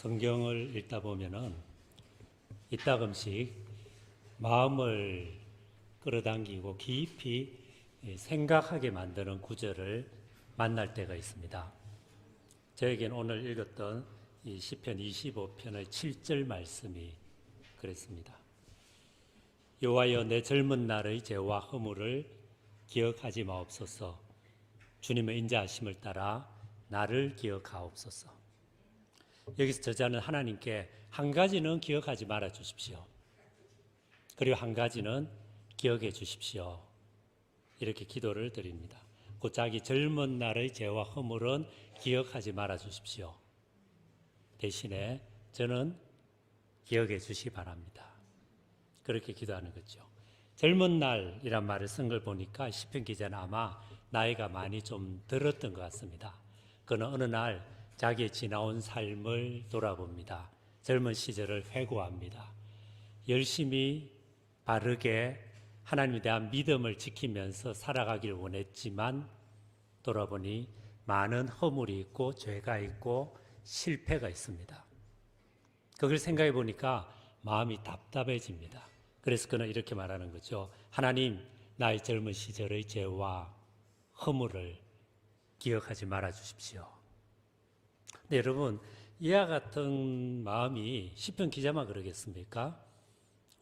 성경을 읽다 보면은 이따금씩 마음을 끌어당기고 깊이 생각하게 만드는 구절을 만날 때가 있습니다. 저에겐 오늘 읽었던 이 시편 25편의 7절 말씀이 그랬습니다. 여호와여, 내 젊은 날의 죄와 허물을 기억하지 마옵소서. 주님의 인자하심을 따라 나를 기억하옵소서. 여기서 저자는 하나님께 한 가지는 기억하지 말아 주십시오. 그리고 한 가지는 기억해 주십시오. 이렇게 기도를 드립니다. 곧 자기 젊은 날의 죄와 허물은 기억하지 말아 주십시오. 대신에 저는 기억해 주시기 바랍니다. 그렇게 기도하는 거죠. 젊은 날이란 말을 쓴 걸 보니까 시편 기자는 아마 나이가 많이 좀 들었던 것 같습니다. 그는 어느 날 자기의 지나온 삶을 돌아봅니다. 젊은 시절을 회고합니다. 열심히 바르게 하나님에 대한 믿음을 지키면서 살아가길 원했지만 돌아보니 많은 허물이 있고 죄가 있고 실패가 있습니다. 그걸 생각해 보니까 마음이 답답해집니다. 그래서 그는 이렇게 말하는 거죠. 하나님, 나의 젊은 시절의 죄와 허물을 기억하지 말아 주십시오. 네, 여러분, 이와 같은 마음이 시편 기자만 그러겠습니까?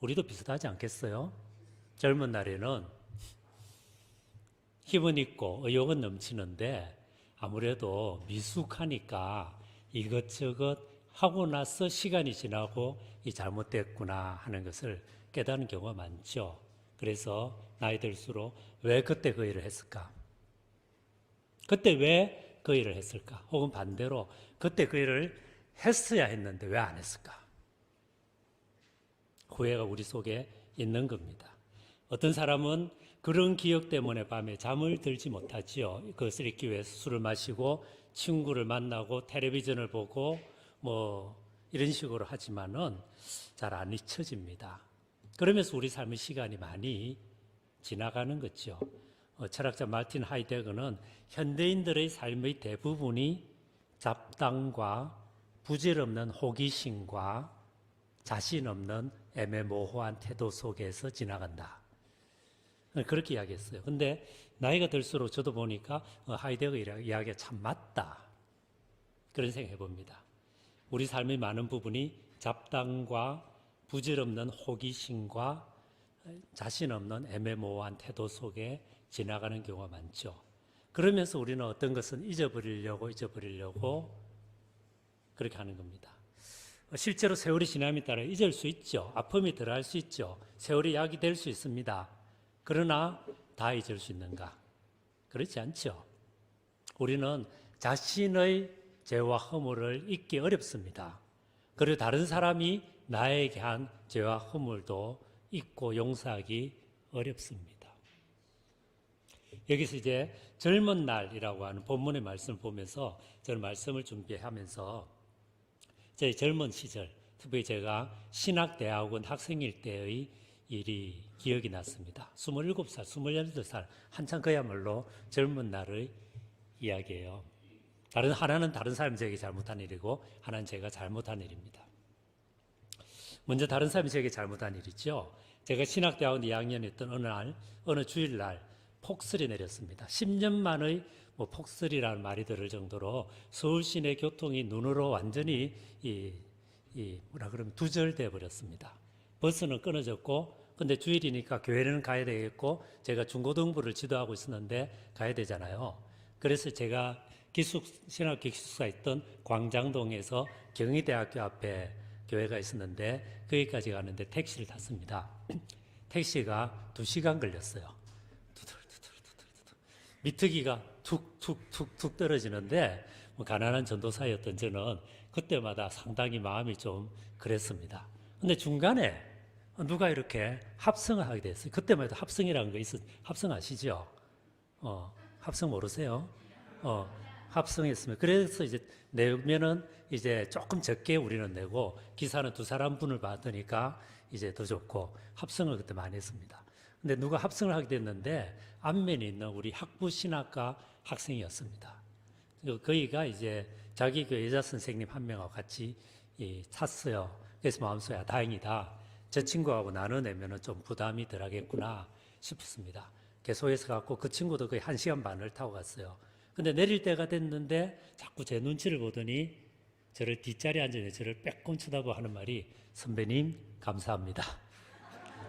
우리도 비슷하지 않겠어요? 젊은 날에는 힘은 있고 의욕은 넘치는데 아무래도 미숙하니까 이것저것 하고 나서 시간이 지나고 이 잘못됐구나 하는 것을 깨닫는 경우가 많죠. 그래서 나이 들수록 왜 그때 그 일을 했을까? 그때 왜 그 일을 했을까? 혹은 반대로 그때 그 일을 했어야 했는데 왜 안 했을까? 후회가 우리 속에 있는 겁니다. 어떤 사람은 그런 기억 때문에 밤에 잠을 들지 못하지요. 그것을 잊기 위해서 술을 마시고 친구를 만나고 텔레비전을 보고 이런 식으로 하지만은 잘 안 잊혀집니다. 그러면서 우리 삶의 시간이 많이 지나가는 거죠. 철학자 마틴 하이데거는 현대인들의 삶의 대부분이 잡담과 부질없는 호기심과 자신 없는 애매모호한 태도 속에서 지나간다. 그렇게 이야기했어요. 근데 나이가 들수록 저도 보니까 하이데거 이야기가 참 맞다. 그런 생각 해봅니다. 우리 삶의 많은 부분이 잡담과 부질없는 호기심과 자신 없는 애매모호한 태도 속에 지나가는 경우가 많죠. 그러면서 우리는 어떤 것은 잊어버리려고 그렇게 하는 겁니다. 실제로 세월이 지남에 따라 잊을 수 있죠. 아픔이 덜할 수 있죠. 세월이 약이 될 수 있습니다. 그러나 다 잊을 수 있는가? 그렇지 않죠. 우리는 자신의 죄와 허물을 잊기 어렵습니다. 그리고 다른 사람이 나에게 한 죄와 허물도 잊고 용서하기 어렵습니다. 여기서 이제 젊은 날이라고 하는 본문의 말씀을 보면서 저는 말씀을 준비하면서 제 젊은 시절, 특별히 제가 신학대학원 학생일 때의 일이 기억이 났습니다. 27살, 28살, 한참 그야말로 젊은 날의 이야기예요. 하나는 다른 사람이 저에게 잘못한 일이고 하나는 제가 잘못한 일입니다. 먼저 다른 사람이 저에게 잘못한 일이죠. 제가 신학대학원 2학년이었던 어느 주일날 폭설이 내렸습니다. 10년 만의 폭설이라는 말이 들을 정도로 서울 시내 교통이 눈으로 완전히 두절돼 버렸습니다. 버스는 끊어졌고, 근데 주일이니까 교회는 가야 되겠고, 제가 중고등부를 지도하고 있었는데 가야 되잖아요. 그래서 제가 신학교 기숙사 있던 광장동에서 경희대학교 앞에 교회가 있었는데 거기까지 가는데 택시를 탔습니다. 택시가 2시간 걸렸어요. 미터기가 툭툭툭툭 떨어지는데 가난한 전도사였던 저는 그때마다 상당히 마음이 좀 그랬습니다. 근데 중간에 누가 이렇게 합성을 하게 됐어요. 그때만 해도 합성이라는 거 합성 아시죠? 합성 모르세요? 합성했으면 그래서 이제 내면은 이제 조금 적게 우리는 내고 기사는 2사람분을 받으니까 이제 더 좋고 합성을 그때 많이 했습니다. 근데 누가 합성을 하게 됐는데 안면에 있는 우리 학부 신학과 학생이었습니다. 그이가 이제 자기 그 여자 선생님 한 명하고 같이 찼어요. 그래서 마음속에 다행이다. 저 친구하고 나눠내면 좀 부담이 덜하겠구나 싶었습니다. 계속해서 갖고 그 친구도 거의 1시간 반을 타고 갔어요. 근데 내릴 때가 됐는데 자꾸 제 눈치를 보더니 저를 뒷자리에 앉아있는 저를 빼꼼 쳐다보고 하는 말이 선배님 감사합니다.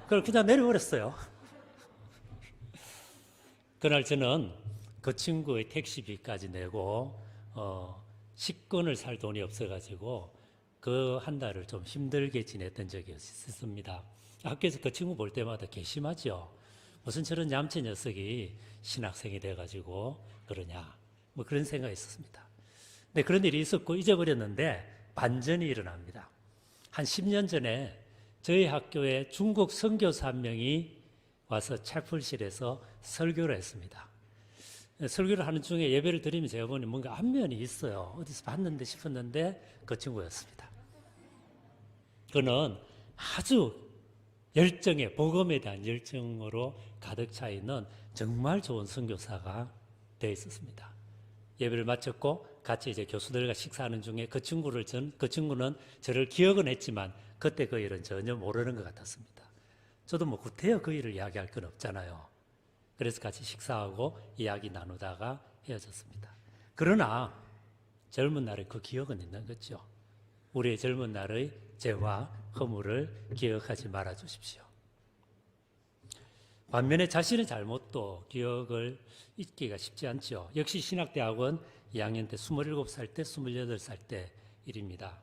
그걸 그냥 내려버렸어요. 그날 저는 그 친구의 택시비까지 내고 식권을 살 돈이 없어가지고 그 한 달을 좀 힘들게 지냈던 적이 있었습니다. 학교에서 그 친구 볼 때마다 괘씸하죠. 무슨 저런 얌체 녀석이 신학생이 돼가지고 그러냐 뭐 그런 생각이 있었습니다. 네, 그런 일이 있었고 잊어버렸는데 반전이 일어납니다. 한 10년 전에 저희 학교에 중국 선교사 한 명이 와서 채플실에서 설교를 했습니다. 설교를 하는 중에 예배를 드리면 제가 보니 뭔가 안면이 있어요. 어디서 봤는데 싶었는데 그 친구였습니다. 그는 아주 열정에 복음에 대한 열정으로 가득 차 있는 정말 좋은 선교사가 되어 있었습니다. 예배를 마쳤고 같이 이제 교수들과 식사하는 중에 그 친구는 저를 기억은 했지만 그때 그 일은 전혀 모르는 것 같았습니다. 저도 뭐 구태여 그 일을 이야기할 건 없잖아요. 그래서 같이 식사하고 이야기 나누다가 헤어졌습니다. 그러나 젊은 날의 그 기억은 있는 거죠. 우리의 젊은 날의 죄와 허물을 기억하지 말아 주십시오. 반면에 자신의 잘못도 기억을 잊기가 쉽지 않죠. 역시 신학대학원 2학년 때 27살 때 28살 때 일입니다.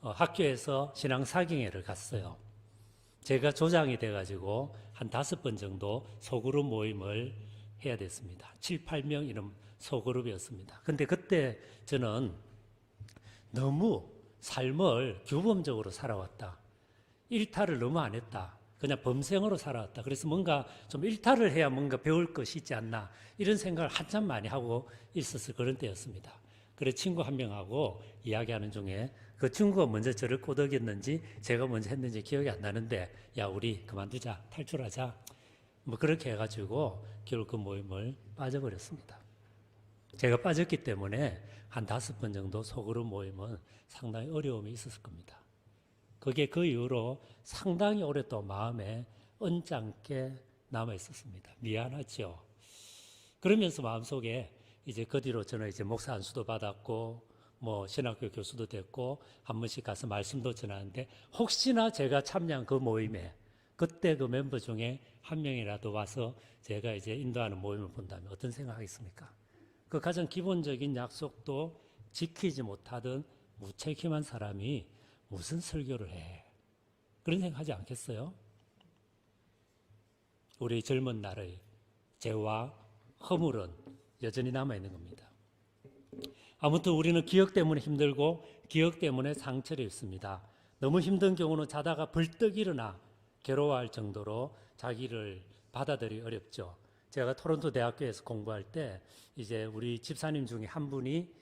학교에서 신앙사경회를 갔어요. 제가 조장이 돼가지고 한 5번 정도 소그룹 모임을 해야 됐습니다. 7, 8명 이런 소그룹이었습니다. 근데 그때 저는 너무 삶을 규범적으로 살아왔다. 일탈을 너무 안 했다. 그냥 범생으로 살아왔다. 그래서 뭔가 좀 일탈을 해야 뭔가 배울 것이 있지 않나 이런 생각을 한참 많이 하고 있었을 그런 때였습니다. 그래서 친구 한 명하고 이야기하는 중에 그 친구가 먼저 저를 꼬드겼는지 제가 먼저 했는지 기억이 안 나는데 야 우리 그만두자 탈출하자 뭐 그렇게 해가지고 결국 그 모임을 빠져버렸습니다. 제가 빠졌기 때문에 한 5번 정도 소그룹 모임은 상당히 어려움이 있었을 겁니다. 그게 그 이후로 상당히 오랫동안 마음에 언짢게 남아 있었습니다. 미안하죠. 그러면서 마음속에 이제 그 뒤로 저는 이제 목사 안수도 받았고 뭐 신학교 교수도 됐고 한 번씩 가서 말씀도 전하는데 혹시나 제가 참여한 그 모임에 그때 그 멤버 중에 한 명이라도 와서 제가 이제 인도하는 모임을 본다면 어떤 생각하겠습니까? 그 가장 기본적인 약속도 지키지 못하던 무책임한 사람이 무슨 설교를 해? 그런 생각하지 않겠어요? 우리 젊은 날의 죄와 허물은 여전히 남아있는 겁니다. 아무튼 우리는 기억 때문에 힘들고 기억 때문에 상처를 입습니다. 너무 힘든 경우는 자다가 벌떡 일어나 괴로워할 정도로 자기를 받아들이기 어렵죠. 제가 토론토 대학교에서 공부할 때 이제 우리 집사님 중에 한 분이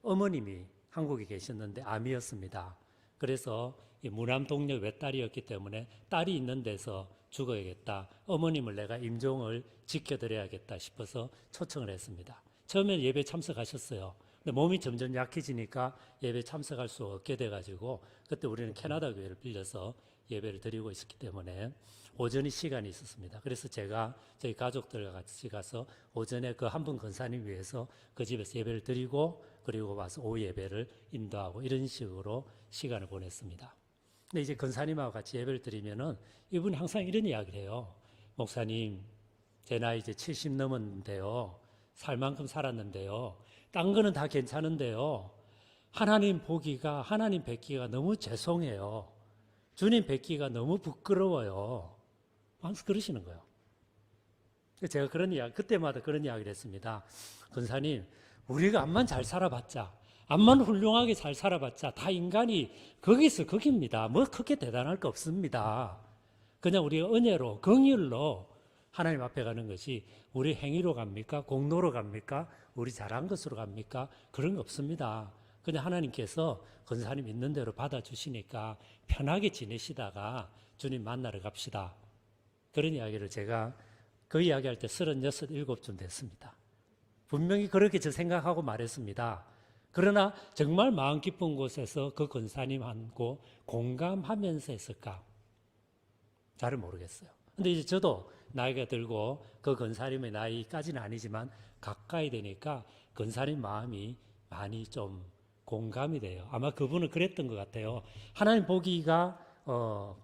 어머님이 한국에 계셨는데 암이었습니다. 그래서 이 무남동녀 외딸이었기 때문에 딸이 있는 데서 죽어야겠다. 어머님을 내가 임종을 지켜드려야겠다 싶어서 초청을 했습니다. 처음엔 예배 참석하셨어요. 근데 몸이 점점 약해지니까 예배 참석할 수 없게 돼가지고 그때 우리는 캐나다 교회를 빌려서 예배를 드리고 있었기 때문에 오전이 시간이 있었습니다. 그래서 제가 저희 가족들과 같이 가서 오전에 그 한 분 권사님 위해서 그 집에서 예배를 드리고 그리고 와서 오후 예배를 인도하고 이런 식으로 시간을 보냈습니다. 근데 이제 권사님하고 같이 예배를 드리면은 이분이 항상 이런 이야기를 해요. 목사님, 제 나이 이제 70 넘었는데요. 살 만큼 살았는데요. 딴 거는 다 괜찮은데요. 하나님 보기가, 하나님 뵙기가 너무 죄송해요. 주님 뵙기가 너무 부끄러워요. 항상 그러시는 거예요. 제가 그런 이야기, 그때마다 그런 이야기를 했습니다. 권사님, 우리가 암만 잘 살아봤자, 암만 훌륭하게 잘 살아봤자 다 인간이 거기서 거기입니다. 뭐 크게 대단할 거 없습니다. 그냥 우리가 은혜로, 긍휼로 하나님 앞에 가는 것이 우리 행위로 갑니까? 공로로 갑니까? 우리 잘한 것으로 갑니까? 그런 거 없습니다. 그냥 하나님께서 권사님 있는 대로 받아주시니까 편하게 지내시다가 주님 만나러 갑시다. 그런 이야기를 제가 그 이야기할 때 36, 7쯤 됐습니다. 분명히 그렇게 저 생각하고 말했습니다. 그러나 정말 마음 깊은 곳에서 그 권사님하고 공감하면서 했을까? 잘 모르겠어요. 근데 이제 저도 나이가 들고 그 권사님의 나이까지는 아니지만 가까이 되니까 권사님 마음이 많이 좀 공감이 돼요. 아마 그분은 그랬던 것 같아요. 하나님 보기가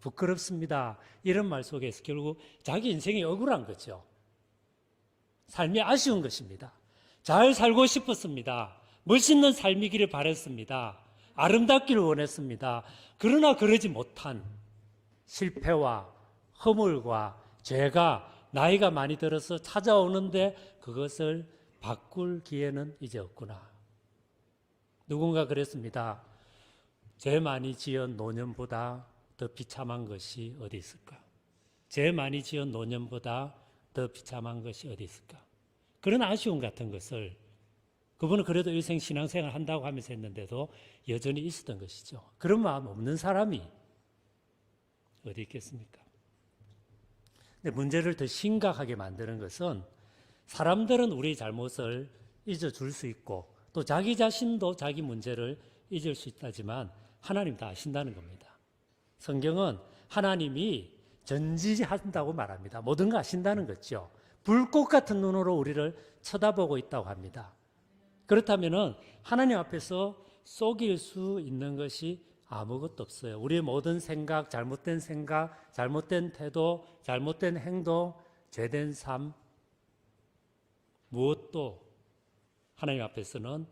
부끄럽습니다. 이런 말 속에서 결국 자기 인생이 억울한 거죠. 삶이 아쉬운 것입니다. 잘 살고 싶었습니다. 멋있는 삶이기를 바랬습니다. 아름답기를 원했습니다. 그러나 그러지 못한 실패와 허물과 죄가 나이가 많이 들어서 찾아오는데 그것을 바꿀 기회는 이제 없구나. 누군가 그랬습니다. 죄 많이 지은 노년보다 더 비참한 것이 어디 있을까? 죄 많이 지은 노년보다 더 비참한 것이 어디 있을까? 그런 아쉬움 같은 것을 그분은 그래도 일생 신앙생활 한다고 하면서 했는데도 여전히 있었던 것이죠. 그런 마음 없는 사람이 어디 있겠습니까? 근데 문제를 더 심각하게 만드는 것은 사람들은 우리의 잘못을 잊어줄 수 있고 또 자기 자신도 자기 문제를 잊을 수 있다지만 하나님 다 아신다는 겁니다. 성경은 하나님이 전지한다고 말합니다. 모든 거 아신다는 거죠. 불꽃 같은 눈으로 우리를 쳐다보고 있다고 합니다. 그렇다면 하나님 앞에서 속일 수 있는 것이 아무것도 없어요. 우리의 모든 생각, 잘못된 태도, 잘못된 행동, 죄된 삶, 무엇도 하나님 앞에서는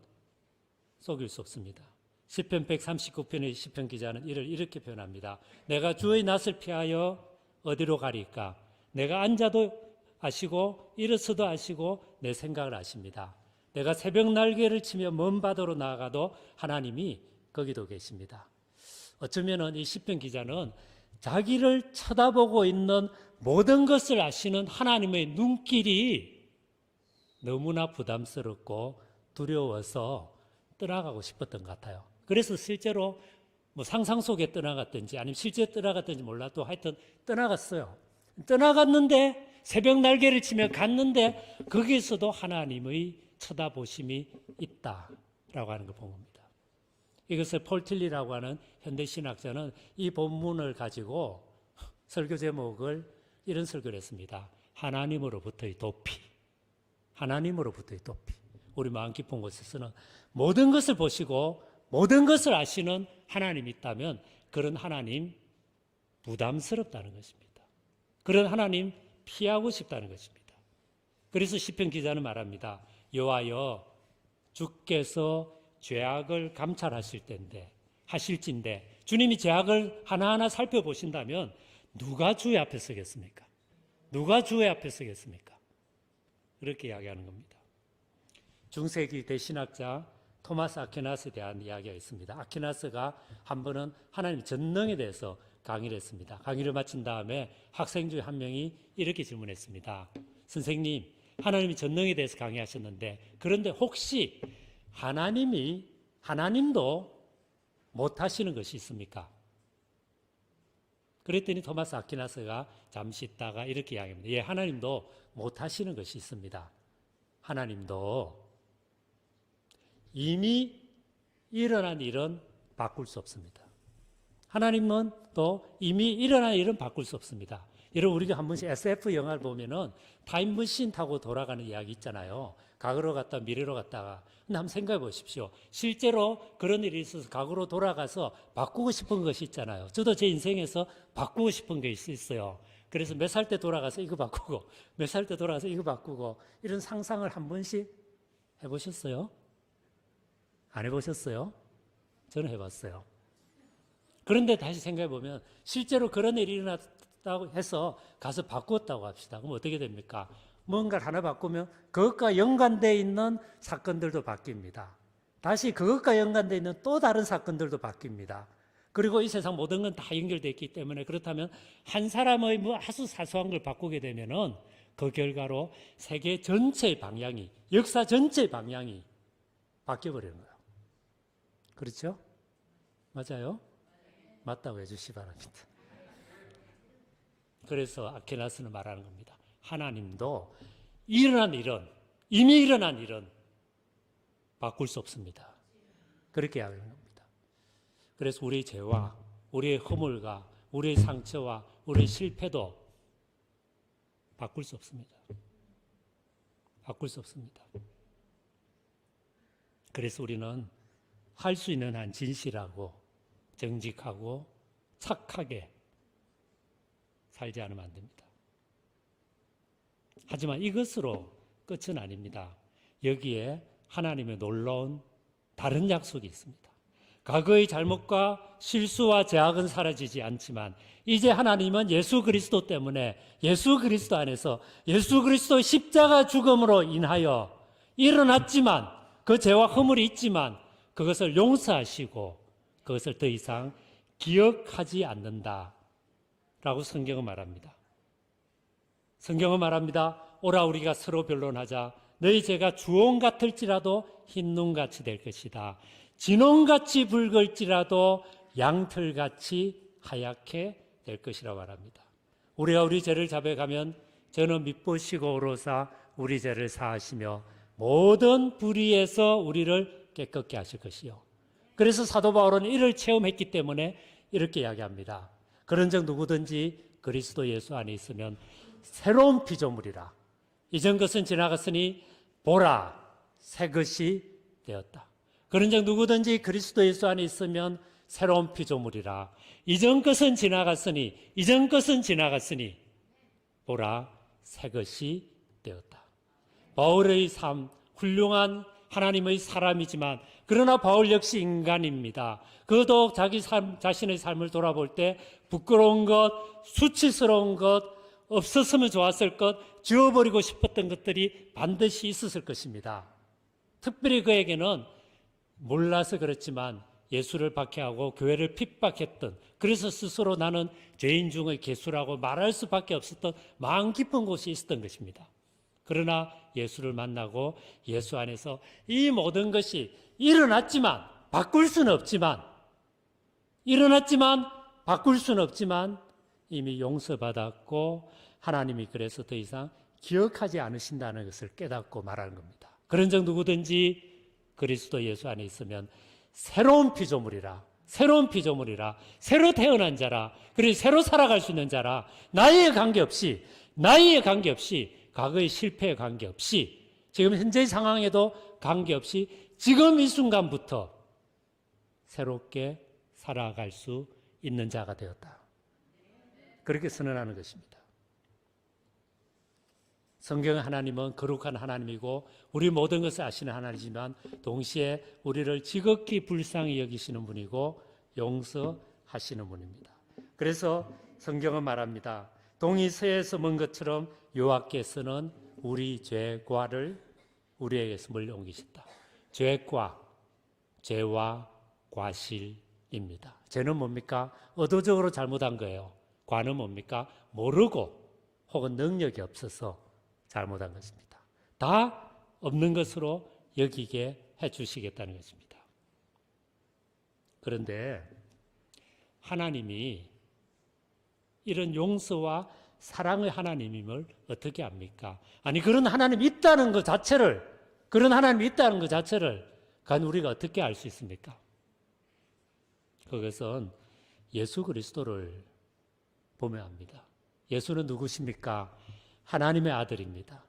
속일 수 없습니다. 시편 139편의 시편 기자는 이를 이렇게 표현합니다. 내가 주의 낯을 피하여 어디로 가리까? 내가 앉아도 아시고 일어서도 아시고 내 생각을 아십니다. 내가 새벽 날개를 치며 먼 바다로 나아가도 하나님이 거기도 계십니다. 어쩌면 이 시편 기자는 자기를 쳐다보고 있는 모든 것을 아시는 하나님의 눈길이 너무나 부담스럽고 두려워서 떠나가고 싶었던 것 같아요. 그래서 실제로 상상 속에 떠나갔든지 아니면 실제 떠나갔든지 몰라도 하여튼 떠나갔어요. 떠나갔는데 새벽 날개를 치며 갔는데 거기에서도 하나님의 쳐다보심이 있다라고 하는 걸 본 겁니다. 이것을 폴 틸리라고 하는 현대신학자는 이 본문을 가지고 설교 제목을 이런 설교를 했습니다. 하나님으로부터의 도피. 하나님으로부터의 도피. 우리 마음 깊은 곳에서는 모든 것을 보시고 모든 것을 아시는 하나님이 있다면 그런 하나님 부담스럽다는 것입니다. 그런 하나님 피하고 싶다는 것입니다. 그래서 시편 기자는 말합니다. 여호와여 주께서 죄악을 감찰하실 하실진데 주님이 죄악을 하나하나 살펴보신다면 누가 주의 앞에 서겠습니까? 누가 주의 앞에 서겠습니까? 그렇게 이야기하는 겁니다. 중세기 대신학자 토마스 아퀴나스에 대한 이야기가 있습니다. 아퀴나스가 한 번은 하나님 전능에 대해서 강의를 했습니다. 강의를 마친 다음에 학생 중에 한 명이 이렇게 질문했습니다. 선생님, 하나님이 전능에 대해서 강의하셨는데 그런데 혹시 하나님도 못하시는 것이 있습니까? 그랬더니 토마스 아퀴나스가 잠시 있다가 이렇게 이야기합니다. 예, 하나님도 못하시는 것이 있습니다. 하나님도 이미 일어난 일은 바꿀 수 없습니다. 하나님은 또 이미 일어난 일은 바꿀 수 없습니다. 여러분 우리가 한 번씩 SF 영화를 보면은 타임머신 타고 돌아가는 이야기 있잖아요. 과거로 갔다 미래로 갔다가. 근데 한번 생각해 보십시오. 실제로 그런 일이 있어서 과거로 돌아가서 바꾸고 싶은 것이 있잖아요. 저도 제 인생에서 바꾸고 싶은 게 있어요. 그래서 몇 살 때 돌아가서 이거 바꾸고 몇 살 때 돌아가서 이거 바꾸고 이런 상상을 한 번씩 해보셨어요? 안 해보셨어요? 저는 해봤어요. 그런데 다시 생각해 보면 실제로 그런 일이 일어났다고 해서 가서 바꾸었다고 합시다. 그럼 어떻게 됩니까? 뭔가를 하나 바꾸면 그것과 연관되어 있는 사건들도 바뀝니다. 다시 그것과 연관되어 있는 또 다른 사건들도 바뀝니다. 그리고 이 세상 모든 건 다 연결되어 있기 때문에 그렇다면 한 사람의 뭐 아주 사소한 걸 바꾸게 되면은 그 결과로 세계 전체의 방향이, 역사 전체의 방향이 바뀌어버리는 거예요. 그렇죠? 맞아요? 맞다고 해주시 바랍니다. 그래서 아퀴나스는 말하는 겁니다. 하나님도 이미 일어난 일은 바꿀 수 없습니다. 그렇게 이야기하는 겁니다. 그래서 우리의 죄와 우리의 허물과 우리의 상처와 우리의 실패도 바꿀 수 없습니다. 바꿀 수 없습니다. 그래서 우리는 할 수 있는 한 진실하고 정직하고 착하게 살지 않으면 안 됩니다. 하지만 이것으로 끝은 아닙니다. 여기에 하나님의 놀라운 다른 약속이 있습니다. 과거의 잘못과 실수와 죄악은 사라지지 않지만 이제 하나님은 예수 그리스도 때문에 예수 그리스도 안에서 예수 그리스도의 십자가 죽음으로 인하여 일어났지만 그 죄와 허물이 있지만 그것을 용서하시고 그것을 더 이상 기억하지 않는다 라고 성경은 말합니다. 성경은 말합니다. 오라 우리가 서로 변론하자. 너희 죄가 주홍 같을지라도 흰눈같이 될 것이다. 진홍같이 붉을지라도 양털같이 하얗게 될 것이라고 말합니다. 우리가 우리 죄를 자백하면 저는 미쁘시고 오로사 우리 죄를 사하시며 모든 불의에서 우리를 깨끗게 하실 것이요. 그래서 사도 바울은 이를 체험했기 때문에 이렇게 이야기합니다. 그런즉 누구든지 그리스도 예수 안에 있으면 새로운 피조물이라. 이전 것은 지나갔으니 보라 새 것이 되었다. 그런즉 누구든지 그리스도 예수 안에 있으면 새로운 피조물이라. 이전 것은 지나갔으니 보라 새 것이 되었다. 바울의 삶, 훌륭한 하나님의 사람이지만 그러나 바울 역시 인간입니다. 그도 자기 자신의 삶을 돌아볼 때 부끄러운 것, 수치스러운 것, 없었으면 좋았을 것, 지워버리고 싶었던 것들이 반드시 있었을 것입니다. 특별히 그에게는 몰라서 그렇지만 예수를 박해하고 교회를 핍박했던, 그래서 스스로 나는 죄인 중의 괴수라고 말할 수밖에 없었던 마음 깊은 곳이 있었던 것입니다. 그러나 예수를 만나고 예수 안에서 이 모든 것이 일어났지만 바꿀 수는 없지만 이미 용서받았고 하나님이 그래서 더 이상 기억하지 않으신다는 것을 깨닫고 말하는 겁니다. 그런즉 누구든지 그리스도 예수 안에 있으면 새로운 피조물이라, 새로 태어난 자라, 그리고 새로 살아갈 수 있는 자라. 나이에 관계없이, 과거의 실패에 관계없이, 지금 현재 상황에도 관계없이 지금 이 순간부터 새롭게 살아갈 수 있는 자가 되었다. 그렇게 선언하는 것입니다. 성경의 하나님은 거룩한 하나님이고 우리 모든 것을 아시는 하나님이지만 동시에 우리를 지극히 불쌍히 여기시는 분이고 용서하시는 분입니다. 그래서 성경은 말합니다. 동이 서에서 먼 것처럼 여호와께서는 우리 죄과를 우리에게서 멀리 옮기셨다. 죄와 과실입니다. 죄는 뭡니까? 의도적으로 잘못한 거예요. 과는 뭡니까? 모르고 혹은 능력이 없어서 잘못한 것입니다. 다 없는 것으로 여기게 해주시겠다는 것입니다. 그런데 하나님이 이런 용서와 사랑의 하나님임을 어떻게 압니까? 아니 그런 하나님이 있다는 것 자체를 과연 우리가 어떻게 알 수 있습니까? 그것은 예수 그리스도를 보면 압니다. 예수는 누구십니까? 하나님의 아들입니다.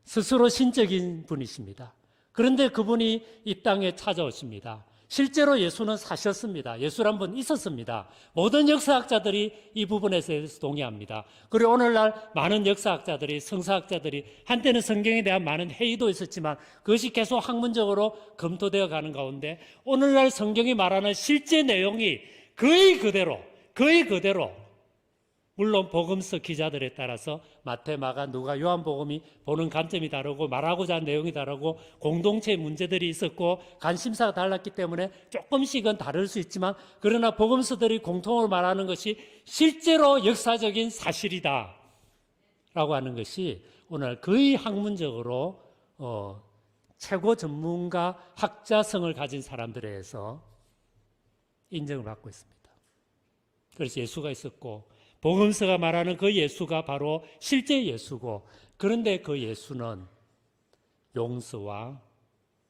스스로 신적인 분이십니다. 그런데 그분이 이 땅에 찾아오십니다. 실제로 예수는 사셨습니다. 예수란 분 있었습니다. 모든 역사학자들이 이 부분에 대해서 동의합니다. 그리고 오늘날 많은 역사학자들이, 성사학자들이 한때는 성경에 대한 많은 회의도 있었지만 그것이 계속 학문적으로 검토되어 가는 가운데 오늘날 성경이 말하는 실제 내용이 거의 그대로 물론 복음서 기자들에 따라서 마태, 마가, 누가, 요한복음이 보는 관점이 다르고 말하고자 하는 내용이 다르고 공동체의 문제들이 있었고 관심사가 달랐기 때문에 조금씩은 다를 수 있지만 그러나 복음서들이 공통으로 말하는 것이 실제로 역사적인 사실이다 라고 하는 것이 오늘 거의 학문적으로 최고 전문가 학자성을 가진 사람들에 의해서 인정을 받고 있습니다. 그래서 예수가 있었고 복음서가 말하는 그 예수가 바로 실제 예수고, 그런데 그 예수는 용서와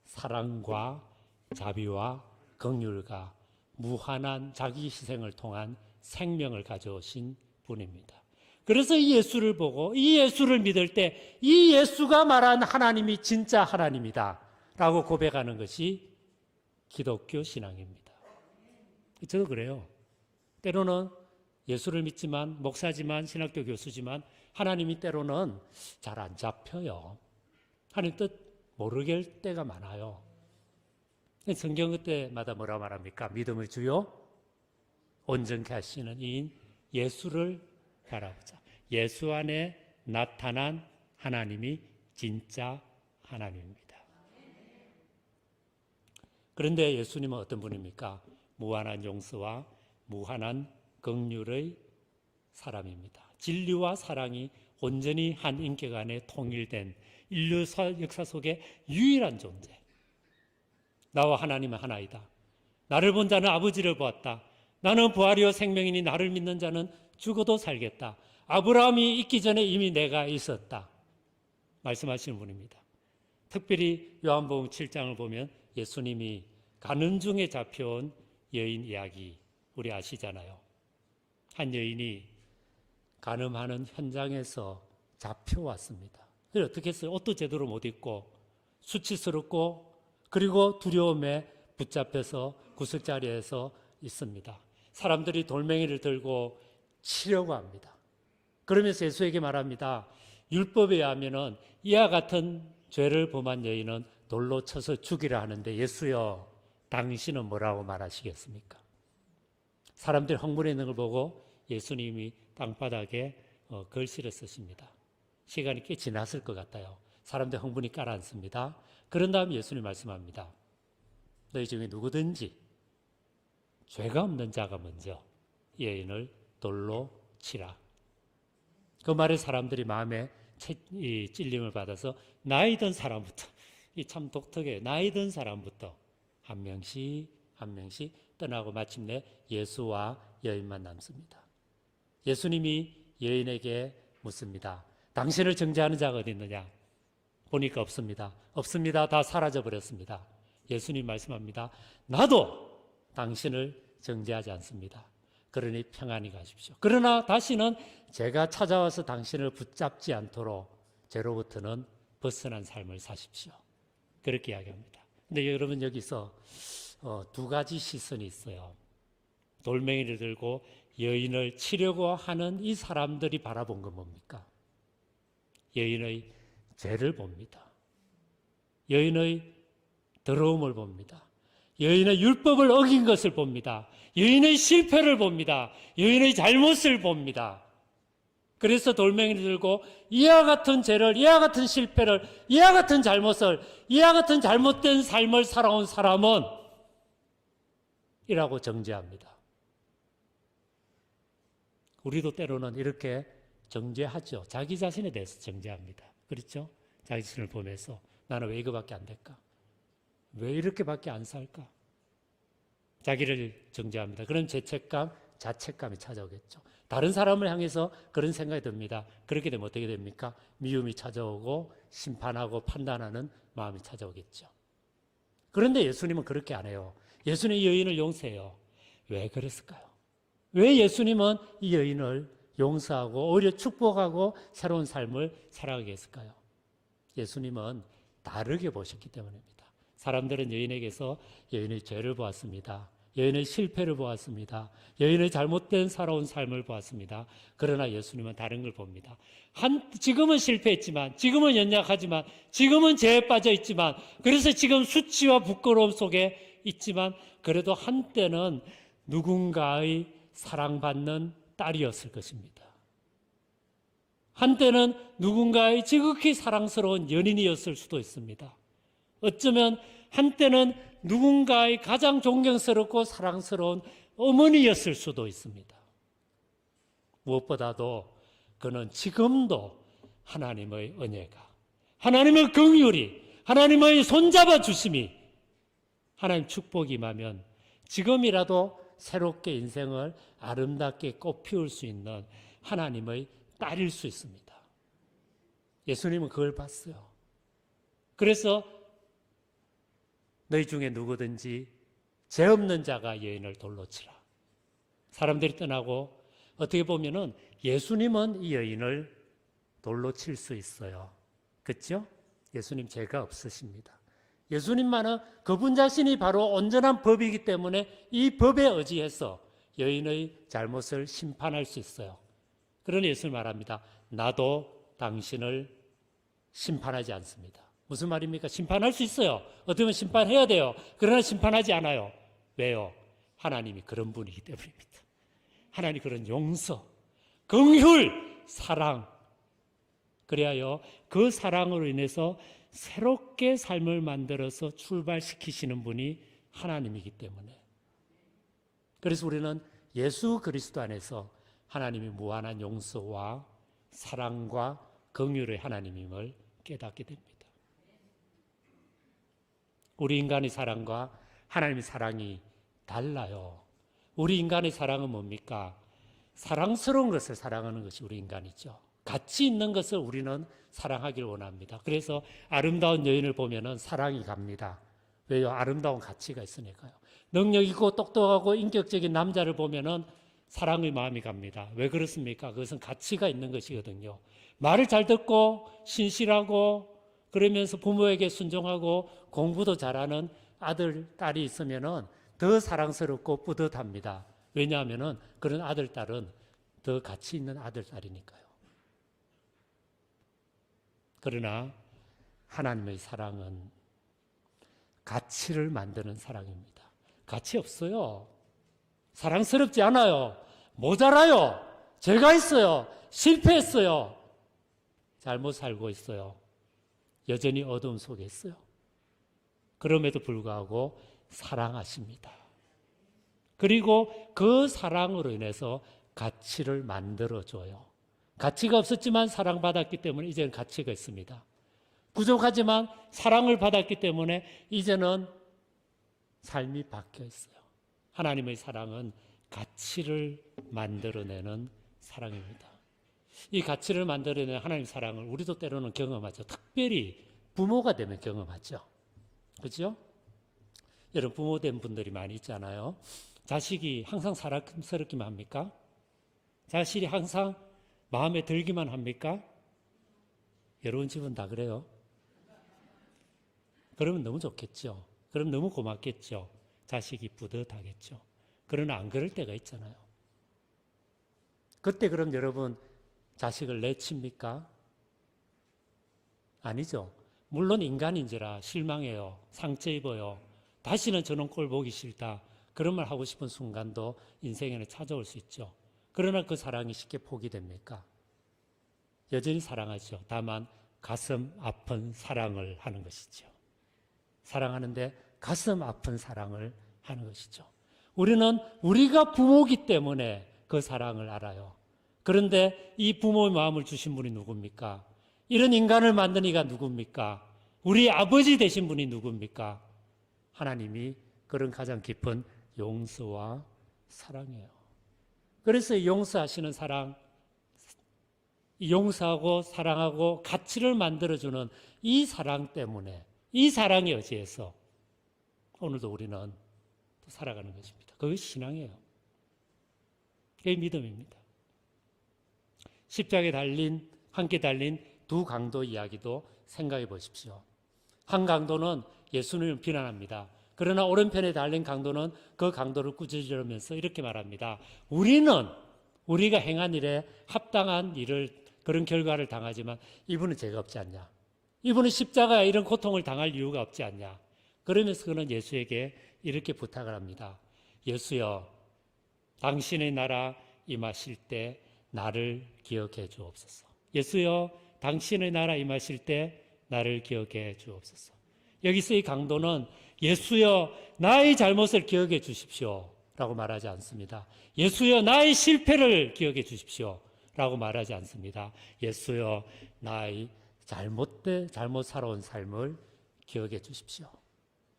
사랑과 자비와 긍휼과 무한한 자기 희생을 통한 생명을 가져오신 분입니다. 그래서 이 예수를 보고 이 예수를 믿을 때 이 예수가 말한 하나님이 진짜 하나님이다 라고 고백하는 것이 기독교 신앙입니다. 저도 그래요. 때로는 예수를 믿지만 목사지만 신학교 교수지만 하나님이 때로는 잘 안 잡혀요. 하나님 뜻 모르겠을 때가 많아요. 성경 그때마다 뭐라 말합니까? 믿음의 주요 온전케 하시는 이인 예수를 바라보자. 예수 안에 나타난 하나님이 진짜 하나님입니다. 그런데 예수님은 어떤 분입니까? 무한한 용서와 무한한 긍휼의 사람입니다. 진리와 사랑이 온전히 한 인격 안에 통일된 인류 역사 속의 유일한 존재. 나와 하나님은 하나이다. 나를 본 자는 아버지를 보았다. 나는 부활이요 생명이니 나를 믿는 자는 죽어도 살겠다. 아브라함이 있기 전에 이미 내가 있었다. 말씀하시는 분입니다. 특별히 요한복음 7장을 보면 예수님이 가는 중에 잡혀온 여인 이야기 우리 아시잖아요. 한 여인이 간음하는 현장에서 잡혀왔습니다. 그래서 어떻게 했어요? 옷도 제대로 못 입고 수치스럽고 그리고 두려움에 붙잡혀서 구석자리에서 있습니다. 사람들이 돌멩이를 들고 치려고 합니다. 그러면서 예수에게 말합니다. 율법에 의하면은 이와 같은 죄를 범한 여인은 돌로 쳐서 죽이라 하는데 예수여 당신은 뭐라고 말하시겠습니까? 사람들이 흥분해 있는 걸 보고 예수님이 땅바닥에 글씨를 쓰십니다. 시간이 꽤 지났을 것 같아요. 사람들 흥분이 가라앉습니다. 그런 다음에 예수님 말씀합니다. 너희 중에 누구든지 죄가 없는 자가 먼저 여인을 돌로 치라. 그 말에 사람들이 마음에 찔림을 받아서 나이 든 사람부터, 이 참 독특해요. 나이 든 사람부터 한 명씩 떠나고 마침내 예수와 여인만 남습니다. 예수님이 여인에게 묻습니다. 당신을 정죄하는 자가 어디 있느냐? 보니까 없습니다. 없습니다. 다 사라져버렸습니다. 예수님 말씀합니다. 나도 당신을 정죄하지 않습니다. 그러니 평안히 가십시오. 그러나 다시는 제가 찾아와서 당신을 붙잡지 않도록 죄로부터는 벗어난 삶을 사십시오. 그렇게 이야기합니다. 근데 여러분 여기서 두 가지 시선이 있어요. 돌멩이를 들고 여인을 치려고 하는 이 사람들이 바라본 건 뭡니까? 여인의 죄를 봅니다. 여인의 더러움을 봅니다. 여인의 율법을 어긴 것을 봅니다. 여인의 실패를 봅니다. 여인의 잘못을 봅니다. 그래서 돌멩이를 들고 이와 같은 죄를, 이와 같은 실패를, 이와 같은 잘못을, 이와 같은 잘못된 삶을 살아온 사람은 이라고 정죄합니다. 우리도 때로는 이렇게 정죄하죠. 자기 자신에 대해서 정죄합니다. 그렇죠? 자기 자신을 보면서 나는 왜 이거밖에 안 될까? 왜 이렇게밖에 안 살까? 자기를 정죄합니다. 그런 죄책감, 자책감이 찾아오겠죠. 다른 사람을 향해서 그런 생각이 듭니다. 그렇게 되면 어떻게 됩니까? 미움이 찾아오고 심판하고 판단하는 마음이 찾아오겠죠. 그런데 예수님은 그렇게 안 해요. 예수님 이 여인을 용서해요. 왜 그랬을까요? 왜 예수님은 이 여인을 용서하고 오히려 축복하고 새로운 삶을 살아가게 했을까요? 예수님은 다르게 보셨기 때문입니다. 사람들은 여인에게서 여인의 죄를 보았습니다. 여인의 실패를 보았습니다. 여인의 잘못된 살아온 삶을 보았습니다. 그러나 예수님은 다른 걸 봅니다. 지금은 실패했지만, 지금은 연약하지만, 지금은 죄에 빠져 있지만, 그래서 지금 수치와 부끄러움 속에 있지만, 그래도 한때는 누군가의 사랑받는 딸이었을 것입니다. 한때는 누군가의 지극히 사랑스러운 연인이었을 수도 있습니다. 어쩌면 한때는 누군가의 가장 존경스럽고 사랑스러운 어머니였을 수도 있습니다. 무엇보다도 그는 지금도 하나님의 은혜가, 하나님의 긍휼이, 하나님의 손잡아 주심이, 하나님 축복이 임하면 지금이라도 새롭게 인생을 아름답게 꽃피울 수 있는 하나님의 딸일 수 있습니다. 예수님은 그걸 봤어요. 그래서 너희 중에 누구든지 죄 없는 자가 여인을 돌로 치라. 사람들이 떠나고 어떻게 보면은 예수님은 이 여인을 돌로 칠 수 있어요. 그렇죠? 예수님 죄가 없으십니다. 예수님만은 그분 자신이 바로 온전한 법이기 때문에 이 법에 의지해서 여인의 잘못을 심판할 수 있어요. 그러니 예수님 말합니다. 나도 당신을 심판하지 않습니다. 무슨 말입니까? 심판할 수 있어요. 어떻게 보면 심판해야 돼요. 그러나 심판하지 않아요. 왜요? 하나님이 그런 분이기 때문입니다. 하나님 그런 용서, 긍휼, 사랑, 그래야요 그 사랑으로 인해서 새롭게 삶을 만들어서 출발시키시는 분이 하나님이기 때문에, 그래서 우리는 예수 그리스도 안에서 하나님이 무한한 용서와 사랑과 긍휼의 하나님임을 깨닫게 됩니다. 우리 인간의 사랑과 하나님의 사랑이 달라요. 우리 인간의 사랑은 뭡니까? 사랑스러운 것을 사랑하는 것이 우리 인간이죠. 가치 있는 것을 우리는 사랑하길 원합니다. 그래서 아름다운 여인을 보면은 사랑이 갑니다. 왜요? 아름다운 가치가 있으니까요. 능력 있고 똑똑하고 인격적인 남자를 보면은 사랑의 마음이 갑니다. 왜 그렇습니까? 그것은 가치가 있는 것이거든요. 말을 잘 듣고 신실하고 그러면서 부모에게 순종하고 공부도 잘하는 아들, 딸이 있으면은 더 사랑스럽고 뿌듯합니다. 왜냐하면은 그런 아들, 딸은 더 가치 있는 아들, 딸이니까요. 그러나 하나님의 사랑은 가치를 만드는 사랑입니다. 가치 없어요. 사랑스럽지 않아요. 모자라요. 죄가 있어요. 실패했어요. 잘못 살고 있어요. 여전히 어두움 속에 있어요. 그럼에도 불구하고 사랑하십니다. 그리고 그 사랑으로 인해서 가치를 만들어줘요. 가치가 없었지만 사랑받았기 때문에 이제는 가치가 있습니다. 부족하지만 사랑을 받았기 때문에 이제는 삶이 바뀌어 있어요. 하나님의 사랑은 가치를 만들어내는 사랑입니다. 이 가치를 만들어내는 하나님의 사랑을 우리도 때로는 경험하죠. 특별히 부모가 되면 경험하죠. 그렇죠? 여러분 부모 된 분들이 많이 있잖아요. 자식이 항상 사랑스럽기만 합니까? 자식이 항상 마음에 들기만 합니까? 여러분 집은 다 그래요? 그러면 너무 좋겠죠. 그럼 너무 고맙겠죠. 자식이 뿌듯하겠죠. 그러나 안 그럴 때가 있잖아요. 그때 그럼 여러분 자식을 내칩니까? 아니죠. 물론 인간인지라 실망해요. 상처 입어요. 다시는 저런 꼴 보기 싫다. 그런 말 하고 싶은 순간도 인생에는 찾아올 수 있죠. 그러나 그 사랑이 쉽게 포기됩니까? 여전히 사랑하죠. 다만 가슴 아픈 사랑을 하는 것이죠. 사랑하는데 가슴 아픈 사랑을 하는 것이죠. 우리는 우리가 부모이기 때문에 그 사랑을 알아요. 그런데 이 부모의 마음을 주신 분이 누굽니까? 이런 인간을 만든 이가 누굽니까? 우리 아버지 되신 분이 누굽니까? 하나님이 그런 가장 깊은 용서와 사랑이에요. 그래서 용서하시는 사랑, 용서하고 사랑하고 가치를 만들어주는 이 사랑 때문에, 이 사랑에 의지해서 오늘도 우리는 또 살아가는 것입니다. 그것이 신앙이에요. 그게 믿음입니다. 십자가에 함께 달린 두 강도 이야기도 생각해 보십시오. 한 강도는 예수님을 비난합니다. 그러나 오른편에 달린 강도는 그 강도를 꾸짖으면서 이렇게 말합니다. 우리가 행한 일에 합당한 일을, 그런 결과를 당하지만 이분은 죄가 없지 않냐? 이분은 십자가에 이런 고통을 당할 이유가 없지 않냐? 그러면서 그는 예수에게 이렇게 부탁을 합니다. 예수여, 당신의 나라 임하실 때 나를 기억해 주옵소서. 예수여, 당신의 나라 임하실 때 나를 기억해 주옵소서. 여기서 이 강도는 예수여, 나의 잘못을 기억해 주십시오 라고 말하지 않습니다. 예수여, 나의 실패를 기억해 주십시오 라고 말하지 않습니다. 예수여, 나의 잘못 살아온 삶을 기억해 주십시오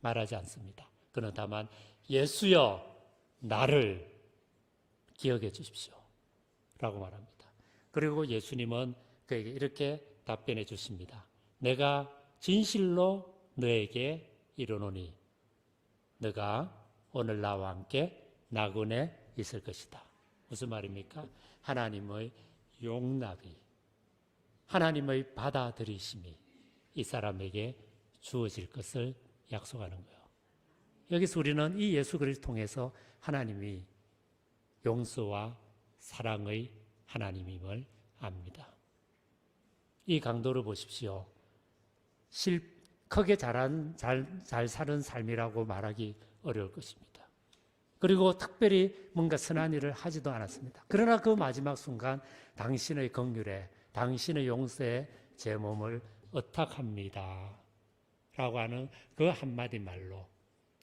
말하지 않습니다. 그는 다만 예수여, 나를 기억해 주십시오 라고 말합니다. 그리고 예수님은 그에게 이렇게 답변해 주십니다. 내가 진실로 너에게 이르노니 너가 오늘 나와 함께 나그네 있을 것이다. 무슨 말입니까? 하나님의 용납이, 하나님의 받아들이심이 이 사람에게 주어질 것을 약속하는 거예요. 여기서 우리는 이 예수 그리스도를 통해서 하나님이 용서와 사랑의 하나님임을 압니다. 이 강도를 보십시오. 크게 잘 사는 삶이라고 말하기 어려울 것입니다. 그리고 특별히 뭔가 선한 일을 하지도 않았습니다. 그러나 그 마지막 순간 당신의 긍휼에, 당신의 용서에 제 몸을 의탁합니다 라고 하는 그 한마디 말로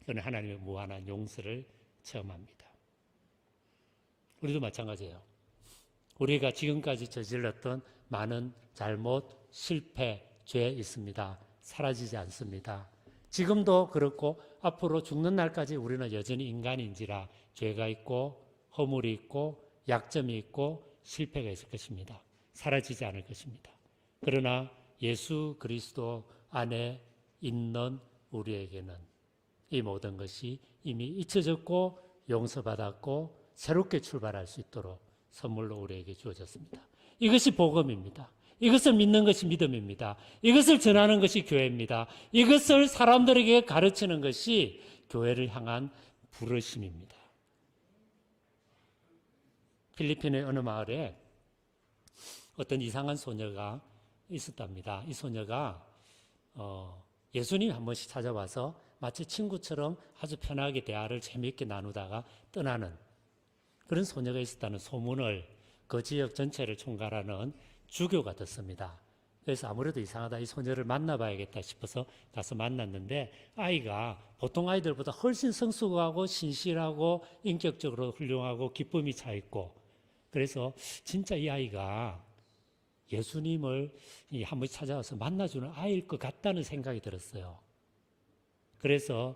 그는 하나님의 무한한 용서를 체험합니다. 우리도 마찬가지예요. 우리가 지금까지 저질렀던 많은 잘못, 실패, 죄 있습니다. 사라지지 않습니다. 지금도 그렇고 앞으로 죽는 날까지 우리는 여전히 인간인지라 죄가 있고 허물이 있고 약점이 있고 실패가 있을 것입니다. 사라지지 않을 것입니다. 그러나 예수 그리스도 안에 있는 우리에게는 이 모든 것이 이미 잊혀졌고 용서받았고 새롭게 출발할 수 있도록 선물로 우리에게 주어졌습니다. 이것이 복음입니다. 이것을 믿는 것이 믿음입니다. 이것을 전하는 것이 교회입니다. 이것을 사람들에게 가르치는 것이 교회를 향한 부르심입니다. 필리핀의 어느 마을에 어떤 이상한 소녀가 있었답니다. 이 소녀가 예수님 한 번씩 찾아와서 마치 친구처럼 아주 편하게 대화를 재미있게 나누다가 떠나는 그런 소녀가 있었다는 소문을 그 지역 전체를 총괄하는 주교가 듣습니다. 그래서 아무래도 이상하다, 이 소녀를 만나봐야겠다 싶어서 가서 만났는데 아이가 보통 아이들보다 훨씬 성숙하고 신실하고 인격적으로 훌륭하고 기쁨이 차 있고 그래서 진짜 이 아이가 예수님을 한 번씩 찾아와서 만나주는 아이일 것 같다는 생각이 들었어요. 그래서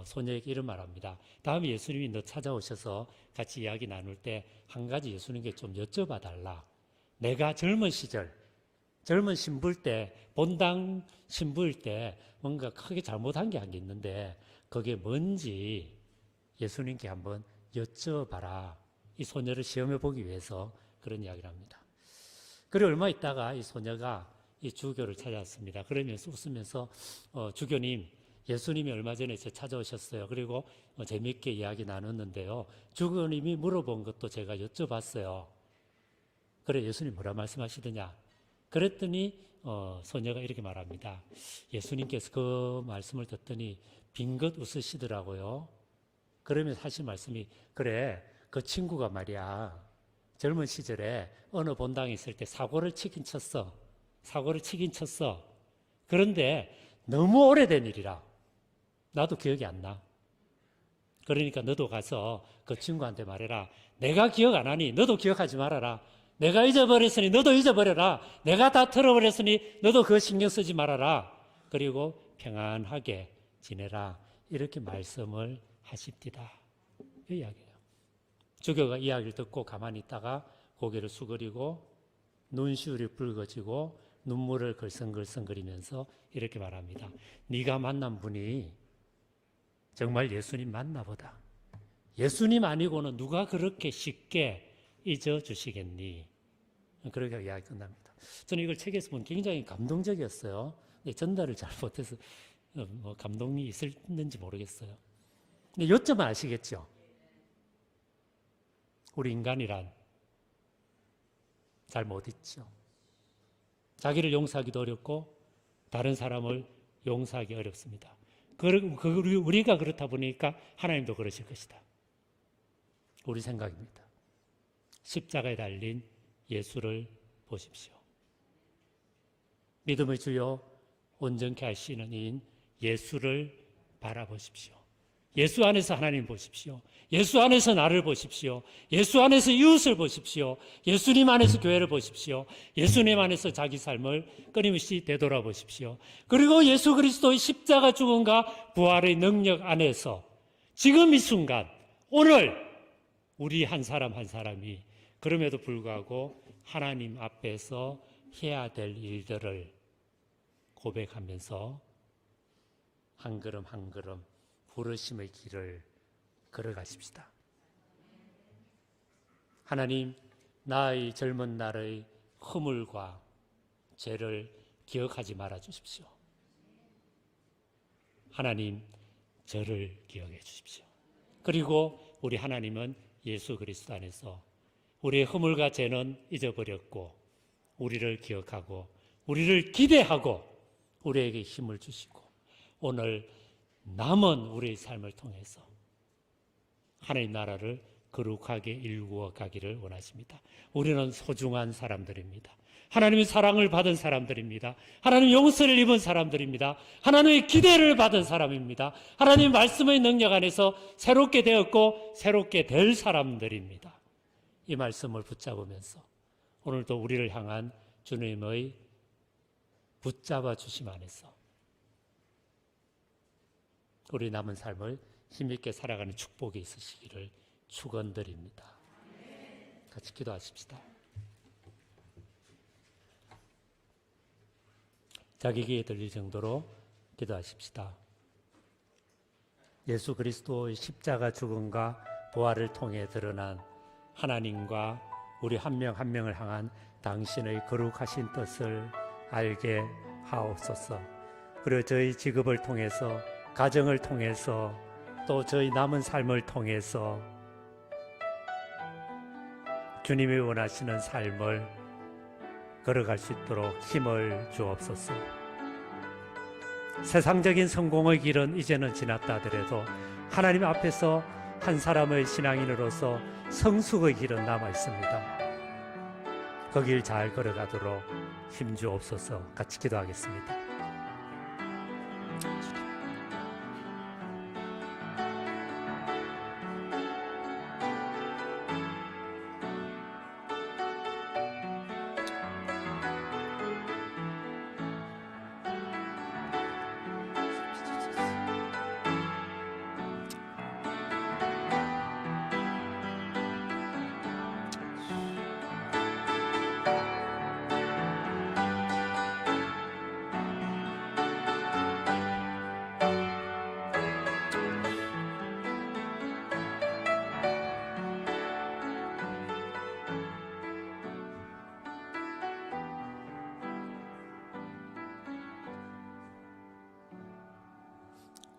소녀에게 이런 말합니다. 다음에 예수님이 너 찾아오셔서 같이 이야기 나눌 때 한 가지 예수님께 좀 여쭤봐 달라. 내가 젊은 시절, 젊은 신부일 때, 본당 신부일 때 뭔가 크게 잘못한 게 한 게 있는데 그게 뭔지 예수님께 한번 여쭤봐라. 이 소녀를 시험해 보기 위해서 그런 이야기를 합니다. 그리고 얼마 있다가 이 소녀가 이 주교를 찾아왔습니다. 그러면서 웃으면서 주교님, 예수님이 얼마 전에 제 찾아오셨어요. 그리고 재미있게 이야기 나눴는데요. 주교님이 물어본 것도 제가 여쭤봤어요. 그래, 예수님 뭐라 말씀하시더냐? 그랬더니 소녀가 이렇게 말합니다. 예수님께서 그 말씀을 듣더니 빙긋 웃으시더라고요. 그러면서 하신 말씀이 그래, 그 친구가 말이야. 젊은 시절에 어느 본당에 있을 때 사고를 치긴 쳤어. 그런데 너무 오래된 일이라. 나도 기억이 안 나. 그러니까 너도 가서 그 친구한테 말해라. 내가 기억 안 하니 너도 기억하지 말아라. 내가 잊어버렸으니 너도 잊어버려라. 내가 다 틀어버렸으니 너도 그거 신경 쓰지 말아라. 그리고 평안하게 지내라. 이렇게 말씀을 하십디다. 이 이야기예요. 주교가 이야기를 듣고 가만히 있다가 고개를 수그리고 눈시울이 붉어지고 눈물을 글썽글썽거리면서 이렇게 말합니다. 네가 만난 분이 정말 예수님 맞나 보다. 예수님 아니고는 누가 그렇게 쉽게 잊어주시겠니? 그렇게 이야기 끝납니다. 저는 이걸 책에서 보면 굉장히 감동적이었어요. 근데 전달을 잘 못해서 감동이 있었는지 모르겠어요. 근데 요점은 아시겠죠? 우리 인간이란 잘 못 잊죠. 자기를 용서하기도 어렵고 다른 사람을 용서하기 어렵습니다. 우리가 그렇다 보니까 하나님도 그러실 것이다. 우리 생각입니다. 십자가에 달린 예수를 보십시오. 믿음의 주요 온전케 하시는 이인 예수를 바라보십시오. 예수 안에서 하나님 보십시오. 예수 안에서 나를 보십시오. 예수 안에서 이웃을 보십시오. 예수님 안에서 교회를 보십시오. 예수님 안에서 자기 삶을 끊임없이 되돌아보십시오. 그리고 예수 그리스도의 십자가 죽음과 부활의 능력 안에서 지금 이 순간 오늘 우리 한 사람 한 사람이 그럼에도 불구하고 하나님 앞에서 해야 될 일들을 고백하면서 한 걸음 한 걸음 부르심의 길을 걸어가십시다. 하나님, 나의 젊은 날의 허물과 죄를 기억하지 말아 주십시오. 하나님, 저를 기억해 주십시오. 그리고 우리 하나님은 예수 그리스도 안에서 우리의 허물과 죄는 잊어버렸고 우리를 기억하고 우리를 기대하고 우리에게 힘을 주시고 오늘 남은 우리의 삶을 통해서 하나님 나라를 거룩하게 일구어 가기를 원하십니다. 우리는 소중한 사람들입니다. 하나님의 사랑을 받은 사람들입니다. 하나님의 용서를 입은 사람들입니다. 하나님의 기대를 받은 사람입니다. 하나님의 말씀의 능력 안에서 새롭게 되었고 새롭게 될 사람들입니다. 이 말씀을 붙잡으면서 오늘도 우리를 향한 주님의 붙잡아 주심 안에서 우리 남은 삶을 힘있게 살아가는 축복이 있으시기를 축원드립니다. 같이 기도하십시다. 자기 귀에 들릴 정도로 기도하십시다. 예수 그리스도의 십자가 죽음과 부활을 통해 드러난 하나님과 우리 한 명 한 명을 향한 당신의 거룩하신 뜻을 알게 하옵소서. 그리고 저희 직업을 통해서, 가정을 통해서, 또 저희 남은 삶을 통해서 주님이 원하시는 삶을 걸어갈 수 있도록 힘을 주옵소서. 세상적인 성공의 길은 이제는 지났다 하더라도 하나님 앞에서 한 사람의 신앙인으로서 성숙의 길은 남아 있습니다. 그 길 잘 걸어가도록 힘 주옵소서. 같이 기도하겠습니다.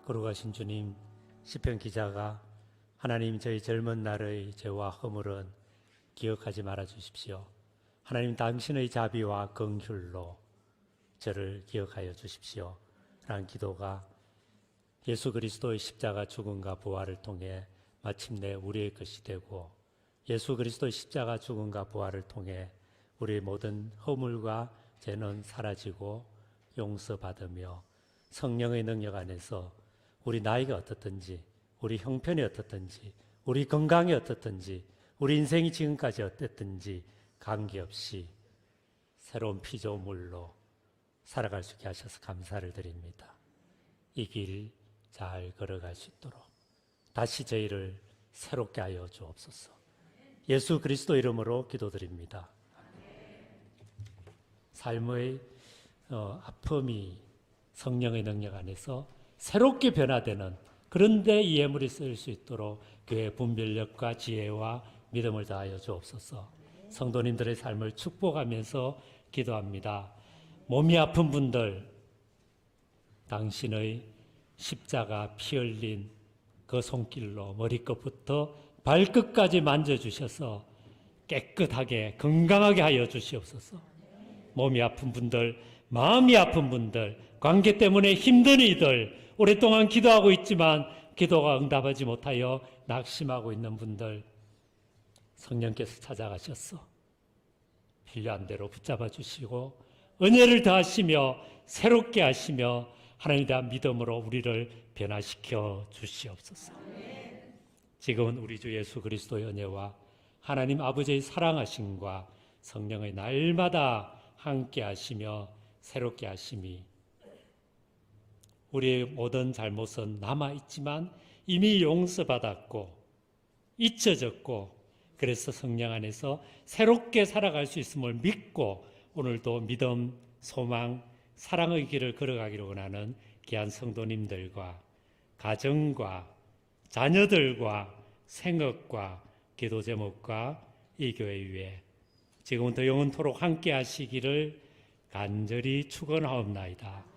거룩하신 주님, 시편 기자가 하나님 저희 젊은 날의 죄와 허물은 기억하지 말아 주십시오. 하나님 당신의 자비와 긍휼로 저를 기억하여 주십시오. 라는 기도가 예수 그리스도의 십자가 죽음과 부활을 통해 마침내 우리의 것이 되고 예수 그리스도의 십자가 죽음과 부활을 통해 우리의 모든 허물과 죄는 사라지고 용서받으며 성령의 능력 안에서 우리 나이가 어떻든지, 우리 형편이 어떻든지, 우리 건강이 어떻든지, 우리 인생이 지금까지 어땠든지 관계없이 새로운 피조물로 살아갈 수 있게 하셔서 감사를 드립니다. 이 길 잘 걸어갈 수 있도록 다시 저희를 새롭게 하여 주옵소서. 예수 그리스도 이름으로 기도드립니다. 삶의 아픔이 성령의 능력 안에서 새롭게 변화되는 그런데 이 예물이 쓰일 수 있도록 교회의 분별력과 지혜와 믿음을 다하여 주옵소서. 성도님들의 삶을 축복하면서 기도합니다. 몸이 아픈 분들, 당신의 십자가 피 흘린 그 손길로 머리끝부터 발끝까지 만져주셔서 깨끗하게 건강하게 하여 주시옵소서. 몸이 아픈 분들, 마음이 아픈 분들, 관계 때문에 힘든 이들, 오랫동안 기도하고 있지만 기도가 응답하지 못하여 낙심하고 있는 분들, 성령께서 찾아가셔서 필요한 대로 붙잡아 주시고 은혜를 더하시며 새롭게 하시며 하나님에 대한 믿음으로 우리를 변화시켜 주시옵소서. 지금은 우리 주 예수 그리스도의 은혜와 하나님 아버지의 사랑하심과 성령의 날마다 함께 하시며 새롭게 하심이 우리의 모든 잘못은 남아있지만 이미 용서받았고 잊혀졌고 그래서 성령 안에서 새롭게 살아갈 수 있음을 믿고 오늘도 믿음, 소망, 사랑의 길을 걸어가기를 원하는 귀한 성도님들과 가정과 자녀들과 생업과 기도 제목과 이 교회 위에 지금부터 영원토록 함께 하시기를 간절히 축원하옵나이다.